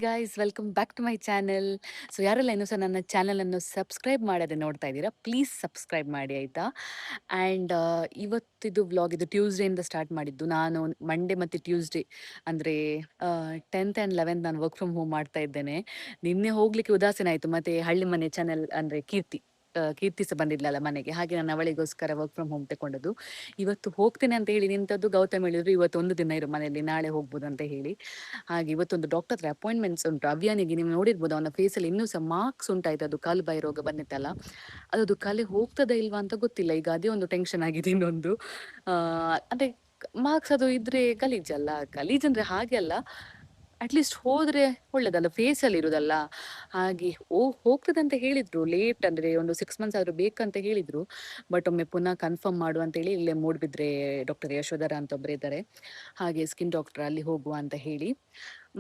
Guys, welcome back to my channel. So ಯಾರೆಲ್ಲ ಇನ್ನೂ ಸಹ ನನ್ನ ಚಾನಲನ್ನು ಸಬ್ಸ್ಕ್ರೈಬ್ ಮಾಡದೆ ನೋಡ್ತಾ ಇದ್ದೀರಾ, ಪ್ಲೀಸ್ ಸಬ್ಸ್ಕ್ರೈಬ್ ಮಾಡಿ ಆಯಿತಾ. ಆ್ಯಂಡ್ ಇವತ್ತಿದು ವ್ಲಾಗ್ ಇದು ಟ್ಯೂಸ್ಡೇಯಿಂದ ಸ್ಟಾರ್ಟ್ ಮಾಡಿದ್ದು. ನಾನು ಮಂಡೇ ಮತ್ತು ಟ್ಯೂಸ್ಡೇ ಅಂದರೆ 10th ಆ್ಯಂಡ್ 11th ನಾನು ವರ್ಕ್ ಫ್ರಮ್ ಹೋಮ್ ಮಾಡ್ತಾ ಇದ್ದೇನೆ. ನಿನ್ನೆ ಹೋಗಲಿಕ್ಕೆ ಉದಾಸೀನ ಆಯಿತು, ಮತ್ತು ಹಳ್ಳಿ ಮನೆ ಚಾನೆಲ್ ಅಂದರೆ ಕೀರ್ತಿ ಸಹ ಬಂದಿದ್ಲಲ್ಲ ಮನೆಗೆ, ಹಾಗೆ ನಾನು ಅವಳಿಗೋಸ್ಕರ ವರ್ಕ್ ಫ್ರಮ್ ಹೋಮ್ ತಗೊಂಡದ್ದು. ಇವತ್ತು ಹೋಗ್ತೇನೆ ಅಂತ ಹೇಳಿ ನಿಂತದ್ದು. ಗೌತಮ್ ಹೇಳಿದ್ರು ಇವತ್ತು ಒಂದು ದಿನ ಇರು ಮನೆಯಲ್ಲಿ, ನಾಳೆ ಹೋಗ್ಬೋದು ಅಂತ ಹೇಳಿ. ಹಾಗೆ ಇವತ್ತೊಂದು ಡಾಕ್ಟರ್ ಹತ್ರ ಅಪಾಯಿಂಟ್ಮೆಂಟ್ಸ್ ಉಂಟು. ಅಭಿಯಾನಿಗೆ ನೀವು ನೋಡಿರ್ಬೋದು, ಅವನ ಫೇಸಲ್ಲಿ ಇನ್ನೂ ಸಹ ಮಾರ್ಕ್ಸ್ ಉಂಟಾಯ್ತು. ಅದು ಕಾಲು ಬಾಯಿ ರೋಗ ಬಂದಿತ್ತಲ್ಲ, ಅದು ಕಲೆ ಹೋಗ್ತದ ಇಲ್ವಾ ಅಂತ ಗೊತ್ತಿಲ್ಲ. ಈಗ ಅದೇ ಒಂದು ಟೆನ್ಷನ್ ಆಗಿದೆ. ಇನ್ನೊಂದು ಅಂದರೆ ಮಾರ್ಕ್ಸ್ ಅದು ಇದ್ರೆ ಗಲೀಜಲ್ಲ, ಗಲೀಜಂದ್ರೆ ಹಾಗೆ ಅಲ್ಲ, ಅಟ್ಲೀಸ್ಟ್ ಹೋದ್ರೆ ಒಳ್ಳೇದಲ್ಲ, ಫೇಸಲ್ಲಿ ಇರೋದಲ್ಲ. ಹಾಗೆ ಹೋಗ್ತದೆ ಅಂತ ಹೇಳಿದ್ರು. ಲೇಟ್ ಅಂದರೆ ಒಂದು 6 months ಆದರೂ ಬೇಕಂತ ಹೇಳಿದ್ರು. ಬಟ್ ಒಮ್ಮೆ ಪುನಃ ಕನ್ಫರ್ಮ್ ಮಾಡು ಅಂತೇಳಿ ಇಲ್ಲೇ ಮೂಡ್ಬಿದ್ರೆ ಡಾಕ್ಟರ್ ಯಶೋಧರ ಅಂತ ಒಬ್ಬರು ಇದ್ದಾರೆ, ಹಾಗೆ ಸ್ಕಿನ್ ಡಾಕ್ಟರ್, ಅಲ್ಲಿ ಹೋಗುವ ಅಂತ ಹೇಳಿ.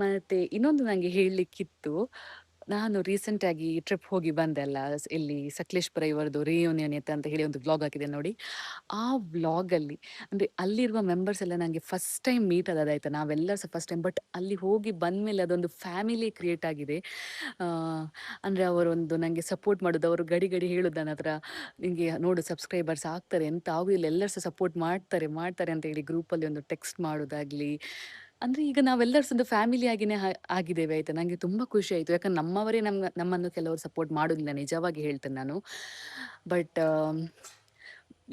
ಮತ್ತೆ ಇನ್ನೊಂದು ನನಗೆ ಹೇಳಲಿಕ್ಕಿತ್ತು. ನಾನು ರೀಸೆಂಟಾಗಿ ಟ್ರಿಪ್ ಹೋಗಿ ಬಂದೆ ಅಲ್ಲ, ಇಲ್ಲಿ ಸಕಲೇಶ್ಪುರ, ಇವರದು ರಿಯೂನಿಯನ್ ಇತ್ತು ಅಂತ ಹೇಳಿ ಒಂದು ವ್ಲಾಗ್ ಹಾಕಿದೆ ನೋಡಿ. ಆ ವ್ಲಾಗಲ್ಲಿ ಅಂದರೆ ಅಲ್ಲಿರುವ ಮೆಂಬರ್ಸ್ ಎಲ್ಲ ನನಗೆ ಫಸ್ಟ್ ಟೈಮ್ ಮೀಟ್ ಆದದಾಯ್ತು. ನಾವೆಲ್ಲ ಸಹ ಫಸ್ಟ್ ಟೈಮ್, ಬಟ್ ಅಲ್ಲಿ ಹೋಗಿ ಬಂದಮೇಲೆ ಅದೊಂದು ಫ್ಯಾಮಿಲಿ ಕ್ರಿಯೇಟ್ ಆಗಿದೆ. ಅಂದರೆ ಅವರೊಂದು ನನಗೆ ಸಪೋರ್ಟ್ ಮಾಡೋದು, ಅವರು ಗಡಿ ಗಡಿ ಹೇಳೋದು ನನ್ನ ಹತ್ರ, ನಿಮಗೆ ನೋಡು ಸಬ್ಸ್ಕ್ರೈಬರ್ಸ್ ಆಗ್ತಾರೆ, ಎಂತ ಆಗೋದಿಲ್ಲ, ಎಲ್ಲರೂ ಸಹ ಸಪೋರ್ಟ್ ಮಾಡ್ತಾರೆ ಮಾಡ್ತಾರೆ ಅಂತ ಹೇಳಿ ಗ್ರೂಪಲ್ಲಿ ಒಂದು ಟೆಕ್ಸ್ಟ್ ಮಾಡೋದಾಗಲಿ. ಅಂದರೆ ಈಗ ನಾವೆಲ್ಲರೂ ಒಂದು ಫ್ಯಾಮಿಲಿ ಆಗಿನೇ ಆಗಿದ್ದೇವೆ ಆಯಿತಾ. ನನಗೆ ತುಂಬ ಖುಷಿ ಆಯಿತು, ಯಾಕಂದ್ರೆ ನಮ್ಮವರೇ ನಮ್ಮನ್ನು ಕೆಲವರು ಸಪೋರ್ಟ್ ಮಾಡೋದಿಲ್ಲ, ನಿಜವಾಗಿ ಹೇಳ್ತೇನೆ ನಾನು. ಬಟ್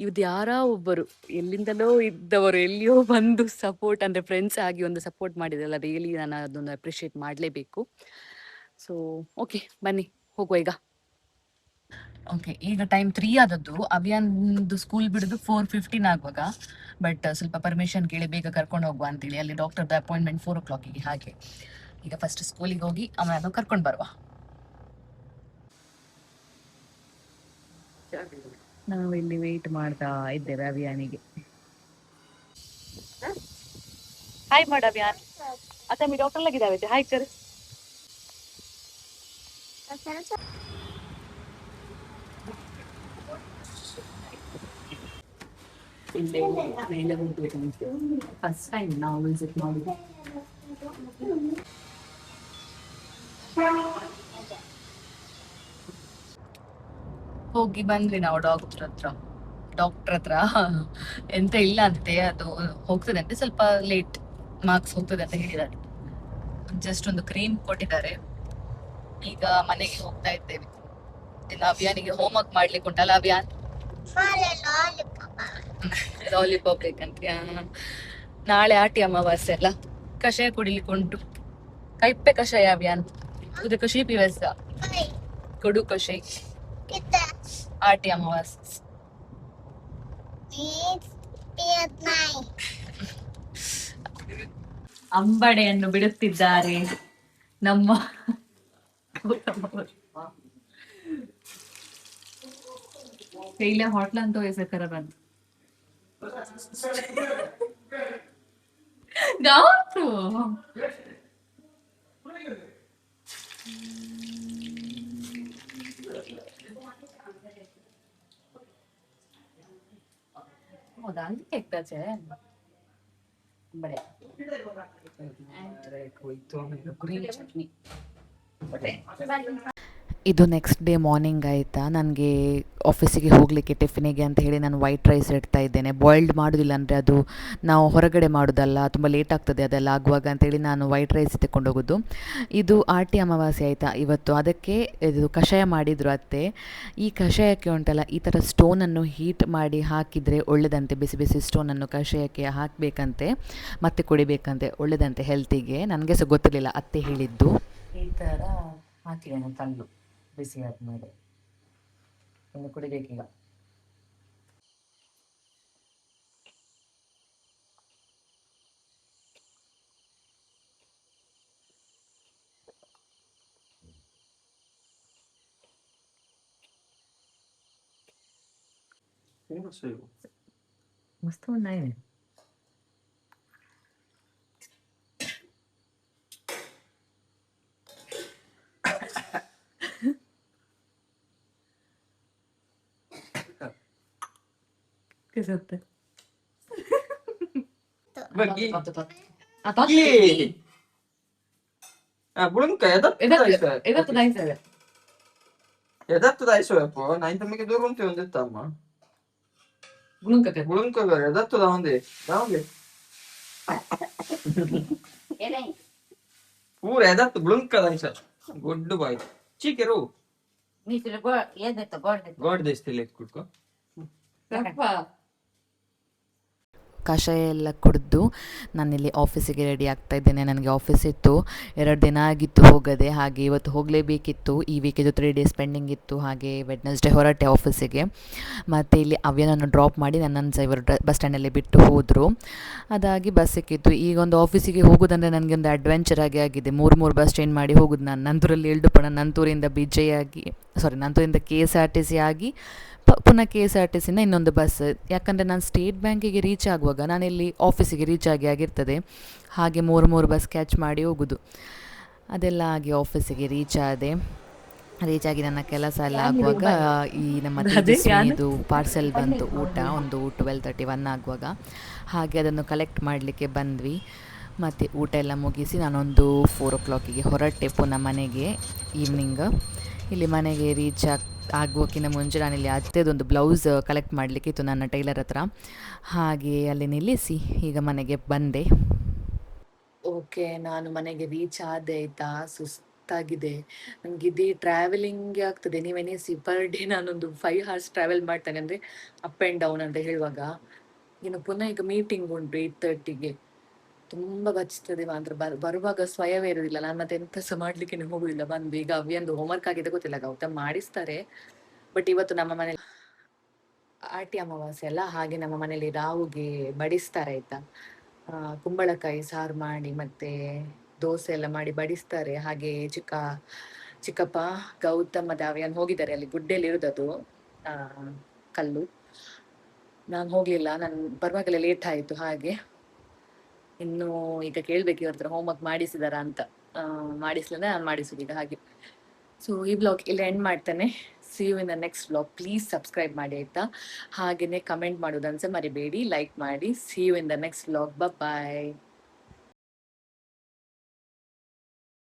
ಇದು ಯಾರೋ ಒಬ್ಬರು ಎಲ್ಲಿಂದಲೋ ಇದ್ದವರು ಎಲ್ಲಿಯೋ ಬಂದು ಸಪೋರ್ಟ್ ಅಂದರೆ ಫ್ರೆಂಡ್ಸ್ ಆಗಿ ಒಂದು ಸಪೋರ್ಟ್ ಮಾಡಿದ್ರಲ್ಲ, ರಿಯಲಿ ನಾನು ಅದನ್ನು ಅಪ್ರಿಷಿಯೇಟ್ ಮಾಡಲೇಬೇಕು. ಸೊ ಓಕೆ, ಬನ್ನಿ ಹೋಗುವ ಈಗ. ಓಕೆ, ಈಗ ಟೈಮ್ 3 ಆದದ್ದು. ಅಭಿಯಾನ್ದು ಸ್ಕೂಲ್ ಬಿಡೋದು 4:15 ಆಗುವಾಗ. ಬಟ್ ಸ್ವಲ್ಪ ಪರ್ಮಿಷನ್ ಕೇಳಿ ಬೇಗ ಕರ್ಕೊಂಡು ಹೋಗುವ ಅಂತೇಳಿ, ಅಲ್ಲಿ ಡಾಕ್ಟರ್ದು ಅಪಾಯಿಂಟ್ಮೆಂಟ್ 4 o'clock ಹಾಗೆ. ಈಗ ಫಸ್ಟ್ ಸ್ಕೂಲಿಗೆ ಹೋಗಿ ಅವನನ್ನು ಕರ್ಕೊಂಡು ಬರುವ. ನಾವು ಇಲ್ಲಿ ವೇಟ್ ಮಾಡ್ತಾ ಇದ್ದೇವೆ ಅಭಿಯಾನಿಗೆ. ಹಾಯ್ ಮಾಡ ಅಭಿಯಾನ್. आता मी डॉक्टरला किती द्यावे हाय कर. ಇಲ್ಲೇ ಮೇಲೆ ಹೋಗ್ಬೇಕಂತೆ, ಫಸ್ಟ್ ಟೈಮ್ ನಾವು ವಿಸಿಟ್ ಮಾಡೋದು. ಹೋಗಿ ಬಂದ್ವಿ ನಾವು ಡಾಕ್ಟರ್ ಹತ್ರ. ಎಂತ ಇಲ್ಲ ಅಂತೆ, ಅದು ಹೋಗ್ತದೆ ಅಂತೆ, ಸ್ವಲ್ಪ ಲೇಟ್ ಮಾರ್ಕ್ಸ್ ಹೋಗ್ತದೆ ಅಂತ ಹೇಳಿದ್ದಾರೆ. ಜಸ್ಟ್ ಒಂದು ಕ್ರೀಮ್ ಕೊಟ್ಟಿದ್ದಾರೆ. ಈಗ ಮನೆಗೆ ಹೋಗ್ತಾ ಇದ್ದೇವೆ. ಇನ್ನು ಅಭಿಯಾನಿಗೆ ಹೋಮ್ ವರ್ಕ್ ಮಾಡ್ಲಿಕ್ಕೆ ಉಂಟಲ್ಲ ಅಭಿಯಾನ್, ಲಾಲಿಪಾಪ್ ಬೇಕಂತ. ನಾಳೆ ಆಟಿ ಅಮಾವಾಸ್ಯೆ ಅಲ್ಲ, ಕಷಾಯ ಕುಡಿಲಿಕ್ಕೆ ಉಂಟು. ಕೈಪ್ಪೆ ಕಷಾಯ ಅಭಿಯಾನ್, ಇದು ಕಷಿ ಪಿವಸ ಕೊಡು ಕಷಾಯ ಆಟಿ ಅಮಾವಾಸ್ಯೆ. ಅಂಬಡೆಯನ್ನು ಬಿಡುತ್ತಿದ್ದಾರೆ ನಮ್ಮ पहिल्या हॉटला तो ऐसे करत गाव तू दांडी एकटाच आहे बड्या ग्रीन चटनी बटे. ಇದು ನೆಕ್ಸ್ಟ್ ಡೇ ಮಾರ್ನಿಂಗ್ ಆಯಿತಾ. ನನಗೆ ಆಫೀಸಿಗೆ ಹೋಗಲಿಕ್ಕೆ ಟಿಫಿನಿಗೆ ಅಂತ ಹೇಳಿ ನಾನು ವೈಟ್ ರೈಸ್ ಇಡ್ತಾ ಇದ್ದೇನೆ. ಬಾಯ್ಲ್ಡ್ ಮಾಡೋದಿಲ್ಲ, ಅಂದರೆ ಅದು ನಾವು ಹೊರಗಡೆ ಮಾಡೋದಲ್ಲ, ತುಂಬ ಲೇಟ್ ಆಗ್ತದೆ ಅದೆಲ್ಲ ಆಗುವಾಗ ಅಂತೇಳಿ ನಾನು ವೈಟ್ ರೈಸ್ ತಗೊಂಡೋಗೋದು. ಇದು ಆಟಿ ಅಮಾವಾಸ್ಯೆ ಆಯಿತಾ ಇವತ್ತು, ಅದಕ್ಕೆ ಇದು ಕಷಾಯ ಮಾಡಿದರು ಅತ್ತೆ. ಈ ಕಷಾಯಕ್ಕೆ ಉಂಟಲ್ಲ, ಈ ಥರ ಸ್ಟೋನನ್ನು ಹೀಟ್ ಮಾಡಿ ಹಾಕಿದರೆ ಒಳ್ಳೆದಂತೆ. ಬಿಸಿ ಬಿಸಿ ಸ್ಟೋನನ್ನು ಕಷಾಯಕ್ಕೆ ಹಾಕಬೇಕಂತೆ, ಮತ್ತೆ ಕುಡಿಬೇಕಂತೆ, ಒಳ್ಳೆದಂತೆ ಹೆಲ್ತಿಗೆ. ನನಗೆ ಸಹ ಗೊತ್ತಿರಲಿಲ್ಲ, ಅತ್ತೆ ಹೇಳಿದ್ದು. ಈ ಥರ ಹಾಕಿದ್ದೇನೆ ಕಲ್ಲು ಬಿಸಿ ಆದ್ಮೇಲೆ, ಇನ್ನು ಕುಡಿಬೇಕೀಗ. मस्त नाही कसं होतं आता Bulunka edattu daisare edattu daisoepo nainta mica due runti on dettamma bulunka gore edattu da onde pure edattu bulunka daisa good boy chikeru god destile ಕುಡ್ಕೊ ಕಷಾಯ ಎಲ್ಲ ಕುಡಿದು ನಾನಿಲ್ಲಿ ಆಫೀಸಿಗೆ ರೆಡಿ ಆಗ್ತಾ ಇದ್ದೇನೆ. ನನಗೆ ಆಫೀಸ್ ಇತ್ತು, 2 ದಿನ ಆಗಿತ್ತು ಹೋಗದೆ. ಹಾಗೆ ಇವತ್ತು ಹೋಗಲೇಬೇಕಿತ್ತು. ಈ ವೀಕಿದು 3 ಡೇಸ್ ಪೆಂಡಿಂಗ್ ಇತ್ತು. ಹಾಗೆ ವೆಡ್ನೆಸ್ಡೇ ಹೊರಟೆ ಆಫೀಸಿಗೆ. ಮತ್ತು ಇಲ್ಲಿ ಅವ್ಯನನ್ನು ಡ್ರಾಪ್ ಮಾಡಿ ನನ್ನನ್ನು ಸಹ ಇವರು ಬಸ್ ಸ್ಟ್ಯಾಂಡಲ್ಲಿ ಬಿಟ್ಟು ಹೋದರು. ಅದಾಗಿ ಬಸ್ ಸಿಕ್ಕಿತ್ತು. ಈಗ ಒಂದು ಆಫೀಸಿಗೆ ಹೋಗೋದಂದರೆ ನನಗೆ ಒಂದು ಅಡ್ವೆಂಚರ್ ಆಗಿದೆ. 3 ಬಸ್ ಚೇಂಜ್ ಮಾಡಿ ಹೋಗೋದು ನಾನು. ನಂತೂರಲ್ಲಿ ಇಳ್ದುಪಣ, ನಂತೂರಿಂದ ನಂತೂರಿಂದ KSRTC ಆಗಿ ಪುನಃ KSRTCಯಿಂದ ಇನ್ನೊಂದು ಬಸ್. ಯಾಕಂದರೆ ನಾನು ಸ್ಟೇಟ್ ಬ್ಯಾಂಕಿಗೆ ರೀಚ್ ಆಗುವಾಗ ನಾನಿಲ್ಲಿ ಆಫೀಸಿಗೆ ರೀಚ್ ಆಗಿರ್ತದೆ. ಹಾಗೆ 3 ಬಸ್ ಕ್ಯಾಚ್ ಮಾಡಿ ಹೋಗೋದು. ಅದೆಲ್ಲ ಆಗಿ ಆಫೀಸಿಗೆ ರೀಚ್ ಆಗಿ ನನ್ನ ಕೆಲಸ ಎಲ್ಲ ಆಗುವಾಗ ಈ ನಮ್ಮ ತೇಜಸ್ವಿನಿದು ಪಾರ್ಸೆಲ್ ಬಂತು, ಒಂದು 12:31 ಆಗುವಾಗ. ಹಾಗೆ ಅದನ್ನು ಕಲೆಕ್ಟ್ ಮಾಡಲಿಕ್ಕೆ ಬಂದ್ವಿ. ಮತ್ತು ಊಟ ಎಲ್ಲ ಮುಗಿಸಿ ನಾನೊಂದು 4 o'clockಗೆ ಹೊರಟೆ ಪುನಃ ಮನೆಗೆ. ಈವ್ನಿಂಗ್ ಇಲ್ಲಿ ಮನೆಗೆ ರೀಚ್ ಆಗೋಕ್ಕಿಂತ ಮುಂಚೆ ನಾನಿಲ್ಲಿ ಅತ್ತೆದೊಂದು ಬ್ಲೌಸ್ ಕಲೆಕ್ಟ್ ಮಾಡಲಿಕ್ಕಿತ್ತು ನನ್ನ ಟೈಲರ್ ಹತ್ರ. ಹಾಗೆ ಅಲ್ಲಿ ನಿಲ್ಲಿಸಿ ಈಗ ಮನೆಗೆ ಬಂದೆ. ಓಕೆ, ನಾನು ಮನೆಗೆ ರೀಚ್ ಆದೆ ಆಯಿತಾ. ಸುಸ್ತಾಗಿದೆ ನನಗೆ. ಇದೇ ಟ್ರಾವೆಲಿಂಗ್ಗೆ ಆಗ್ತದೆ. ನೀವೆನಿಸಿ ಪರ್ ಡೇ ನಾನೊಂದು 5 hours ಟ್ರಾವೆಲ್ ಮಾಡ್ತೇನೆ, ಅಂದರೆ ಅಪ್ ಆ್ಯಂಡ್ ಡೌನ್ ಅಂತ ಹೇಳುವಾಗ. ಇನ್ನು ಪುನಃ ಈಗ ಮೀಟಿಂಗ್ ಉಂಟು 8:30ಗೆ. ತುಂಬ ಬಚ್ತದೆ ಮಾತ್ರ. ಬರುವಾಗ ಸ್ವಯವೇ ಇರೋದಿಲ್ಲ. ನಾನು ಮತ್ತೆ ಎಂತ ಸಹ ಮಾಡ್ಲಿಕ್ಕೆ ಹೋಗುದಿಲ್ಲ. ಬಂದು ಈಗ ಅವ್ಯಂದು ಹೋಮ್ವರ್ಕ್ ಆಗಿದೆ ಗೊತ್ತಿಲ್ಲ, ಗೌತಮ್ ಮಾಡಿಸ್ತಾರೆ. ಬಟ್ ಇವತ್ತು ನಮ್ಮ ಮನೇಲಿ ಆಟಿ ಅಮಾವಾಸ್ಯೆ ಅಲ್ಲ, ಹಾಗೆ ನಮ್ಮ ಮನೇಲಿ ರಾಹುಗೆ ಬಡಿಸ್ತಾರೆ ಆಯ್ತಾ. ಕುಂಬಳಕಾಯಿ ಸಾರು ಮಾಡಿ ಮತ್ತೆ ದೋಸೆ ಎಲ್ಲ ಮಾಡಿ ಬಡಿಸ್ತಾರೆ. ಹಾಗೆ ಚಿಕ್ಕಪ್ಪ ಗೌತಮ್ ಮತ್ತೆ ಅವ್ಯನ್ ಹೋಗಿದ್ದಾರೆ. ಅಲ್ಲಿ ಗುಡ್ಡೆಯಲ್ಲಿ ಇರೋದದು ಕಲ್ಲು. ನಾನು ಹೋಗ್ಲಿಲ್ಲ, ನಾನು ಬರುವಾಗಲೇ ಲೇಟ್ ಆಯಿತು. ಹಾಗೆ ಇನ್ನು ಈಗ ಕೇಳ್ಬೇಕು ಇವ್ರ ಹತ್ರ ಹೋಮ್ವರ್ಕ್ ಮಾಡಿಸಿದಾರ ಅಂತ. ಮಾಡಿಸ್ಲಿಲ್ಲ ನಾನು ಮಾಡಿಸುದು ಈಗ. ಹಾಗೆ ಸೊ ಈ ಬ್ಲಾಗ್ ಇಲ್ಲಿ ಎಂಡ್ ಮಾಡ್ತೇನೆ. See you in the next blog. Please subscribe ಮಾಡಿ ಆಯ್ತಾ. ಹಾಗೆಯೇ ಕಮೆಂಟ್ ಮಾಡೋದನ್ಸ ಮರಿಬೇಡಿ, ಲೈಕ್ ಮಾಡಿ. See you in the next blog. Bye.